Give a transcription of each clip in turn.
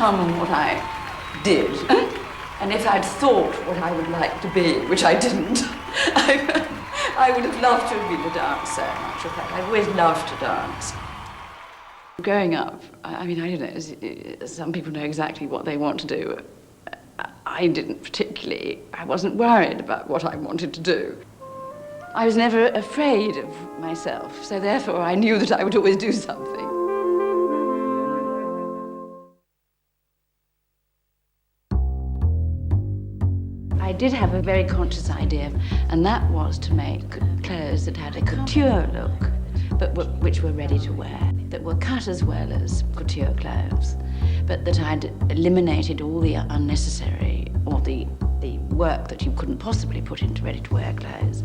become what I did, and if I'd thought what I would like to be, which I didn't, I would have loved to have been a dancer, in actual fact. I've always loved to dance. Growing up, I mean, I don't know, some people know exactly what they want to do. I didn't particularly. I wasn't worried about what I wanted to do. I was never afraid of myself, so therefore I knew that I would always do something. I did have a very conscious idea, and that was to make clothes that had a couture look, but which were ready to wear, that were cut as well as couture clothes, but that I'd eliminated all the unnecessary or the work that you couldn't possibly put into ready-to-wear clothes,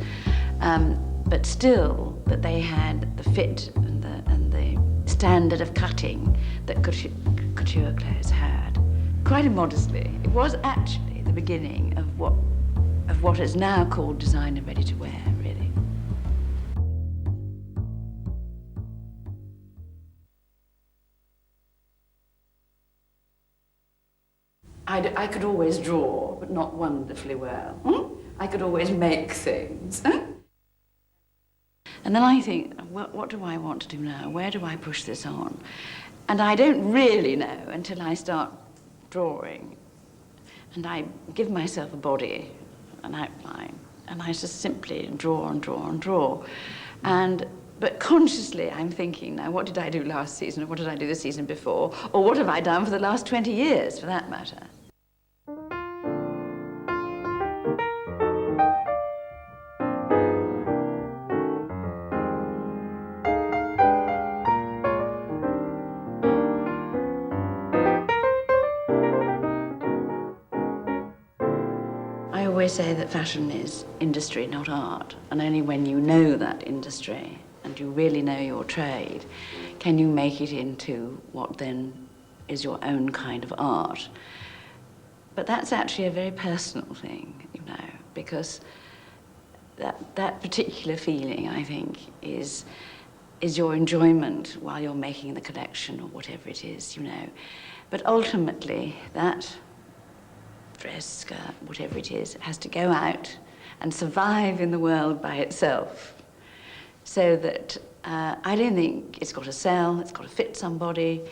but still that they had the fit and the standard of cutting that couture clothes had. Quite immodestly, it was actually the beginning of what is now called designer ready-to-wear, really. I could always draw, but not wonderfully well. I could always make things. And then I think, what do I want to do now? Where do I push this on? And I don't really know until I start drawing. And I give myself a body, an outline, and I just simply draw and draw and draw. But consciously, I'm thinking, now, what did I do last season, or what did I do the season before, or what have I done for the last 20 years, for that matter? I always say that fashion is industry, not art, and only when you know that industry and you really know your trade can you make it into what then is your own kind of art. But that's actually a very personal thing, you know, because that particular feeling, I think, is your enjoyment while you're making the collection or whatever it is, you know. But ultimately, that dress, skirt, whatever it is, has to go out and survive in the world by itself. So that I don't think it's got to sell, it's got to fit somebody,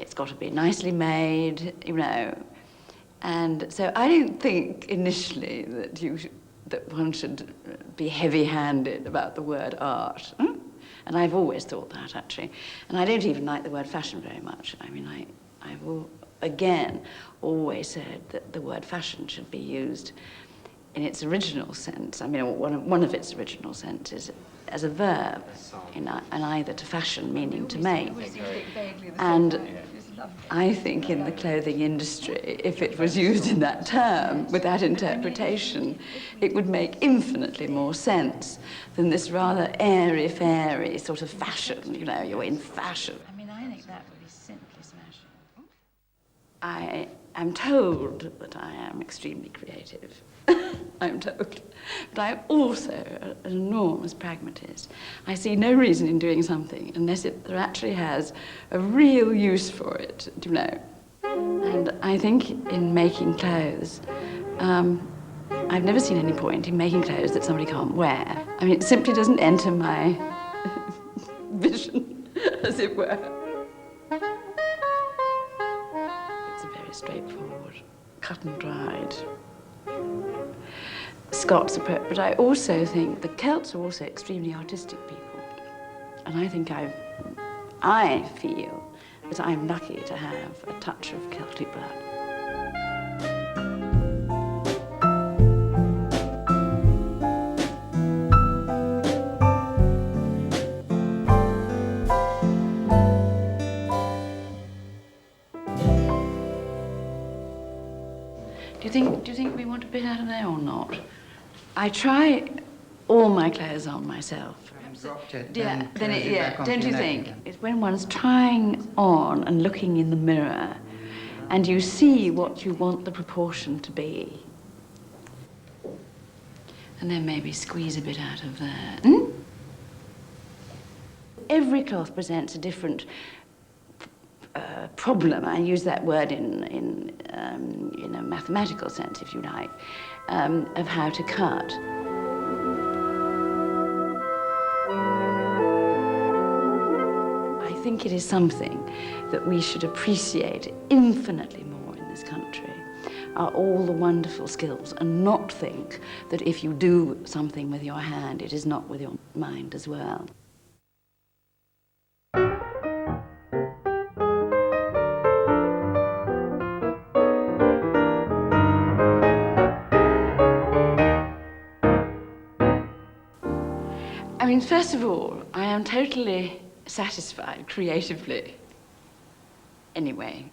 it's got to be nicely made, you know. And so I don't think initially that one should be heavy-handed about the word art. And I've always thought that, actually. And I don't even like the word fashion very much. I mean, I've again always said that the word fashion should be used in its original sense. I mean, one of its original senses as a verb, and either to fashion, meaning to make. And I think in the clothing industry, if it was used in that term, with that interpretation, it would make infinitely more sense than this rather airy-fairy sort of fashion, you know, you're in fashion. I mean, I think that would be simply smashing. I am told that I am extremely creative. I'm told. But I'm also an enormous pragmatist. I see no reason in doing something unless there actually has a real use for it, do you know? And I think in making clothes, I've never seen any point in making clothes that somebody can't wear. I mean, it simply doesn't enter my vision, as it were. It's a very straightforward, cut and dried Scots approach, but I also think the Celts are also extremely artistic people. And I think I feel that I'm lucky to have a touch of Celtic blood. Do you think we want a bit out of there or not? I try all my clothes on myself. Dropped it, Yeah, then don't you think? It's when one's trying on and looking in the mirror and you see what you want the proportion to be. And then maybe squeeze a bit out of there. Every cloth presents a different problem. I use that word in a mathematical sense, if you like, of how to cut. I think it is something that we should appreciate infinitely more in this country, are all the wonderful skills, and not think that if you do something with your hand, it is not with your mind as well. I mean, first of all, I am totally satisfied creatively. Anyway,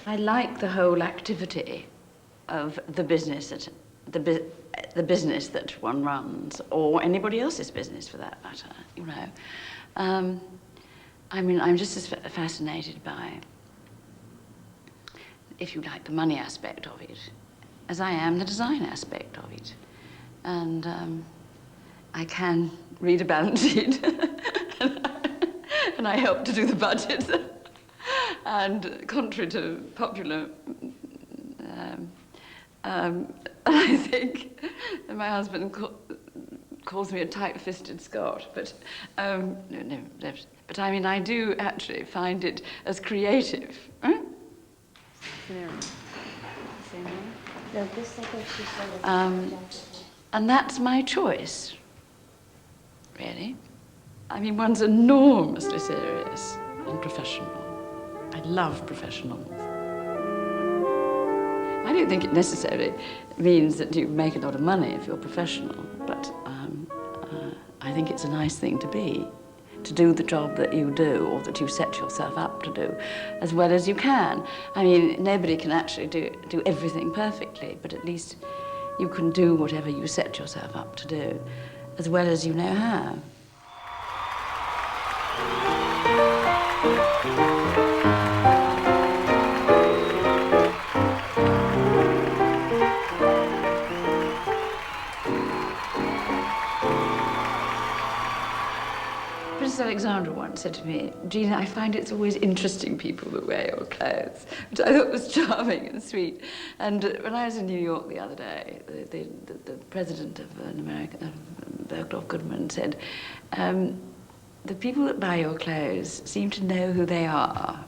I like the whole activity of the business the business that one runs, or anybody else's business for that matter. You know, I mean, I'm just as fascinated by, if you like, the money aspect of it, as I am the design aspect of it, and I can read a balance sheet, and I help to do the budget. And contrary to popular, I think my husband calls me a tight-fisted Scot, but no, but I mean, I do actually find it as creative. Huh? And that's my choice, really. I mean, one's enormously serious and professional. I love professionals. I don't think it necessarily means that you make a lot of money if you're professional, but I think it's a nice thing to do the job that you do, or that you set yourself up to do, as well as you can. I mean, nobody can actually do everything perfectly, but at least you can do whatever you set yourself up to do, as well as you know how. Princess Alexandra once said to me, "Gina, I find it's always interesting people that wear your clothes," which I thought was charming and sweet. And when I was in New York the other day, the president of America, Bergdorf Goodman, said, "The people that buy your clothes seem to know who they are."